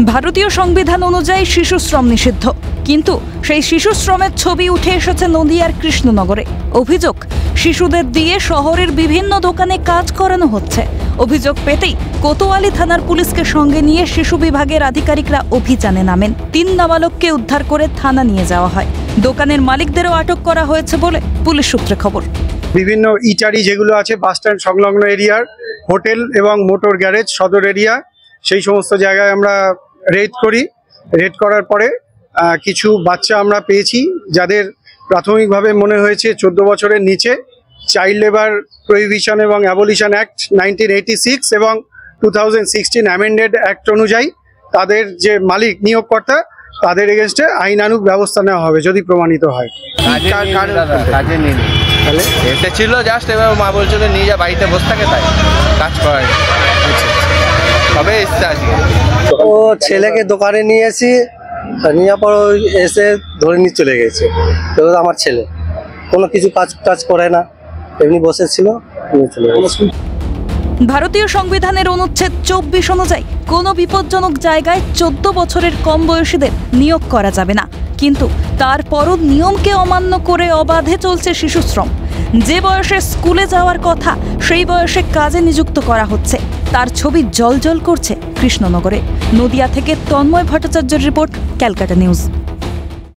ভারতীয় সংবিধান অনুযায়ী শিশু শ্রম নিষিদ্ধ, কিন্তু সেই শিশু শ্রমের ছবি উঠে এসেছে নদিয়ার কৃষ্ণনগরে। অভিযোগ, শিশুদের দিয়ে শহরের বিভিন্ন দোকানে কাজ করানো হচ্ছে। অভিযোগ পেতেই কোতোয়ালি থানার পুলিশকে সঙ্গে নিয়ে শিশু বিভাগের আধিকারিকরা অভিযানে নামেন। 3 নাবালককে উদ্ধার করে থানা নিয়ে যাওয়া হয়। দোকানের মালিকদেরও আটক করা হয়েছে বলে পুলিশ সূত্রে খবর। বিভিন্ন ইটারি যেগুলো আছে বাস স্ট্যান্ড সংলগ্ন এরিয়ার, হোটেল এবং মোটর গ্যারেজ সদর এরিয়া, সেই সমস্ত জায়গায় আমরা রেড করি। রেড করার পরে কিছু বাচ্চা আমরা পেয়েছি যাদের প্রাথমিকভাবে মনে হয়েছে 14 বছরের নিচে। চাইল্ড লেবার প্রহিবিশন এবং অ্যাবলিশন অ্যাক্ট 1986 এবং 2016 অ্যামেন্ডেড অ্যাক্ট অনুযায়ী তাদের যে মালিক নিয়োগকর্তা তাদের এগেনস্টে আইনানুগ ব্যবস্থা নেওয়া হবে যদি প্রমাণিত হয়। কাজে নিয়ে এসেছিল জাস্ট, এবার মা বলছিল নিয়ে যা, বাড়িতে বসে থাকে তাই কাজ করায়। তবে এসছে আজকে। ও ছেলেকে দোকানে নিয়ে এসি, নিয়ে পর এসে ধরে নিয়ে চলে গেছে। তো আমার ছেলে কোনো কিছু কাজ করে না, এমনি বসেছিল, নিয়ে চলে গেছে। ভারতীয় সংবিধানের অনুচ্ছেদ 24 অনুযায়ী কোনো বিপজ্জনক জায়গায় 14 বছরের কম বয়সীদের নিয়োগ করা যাবে না, কিন্তু তারপরও নিয়মকে অমান্য করে অবাধে চলছে শিশুশ্রম। যে বয়সে স্কুলে যাওয়ার কথা সেই বয়সে কাজে নিযুক্ত করা হচ্ছে, তার ছবি জ্বলজ্বল করছে কৃষ্ণনগরে। নদিয়া থেকে তন্ময় ভট্টাচার্যের রিপোর্ট, ক্যালকাটা নিউজ।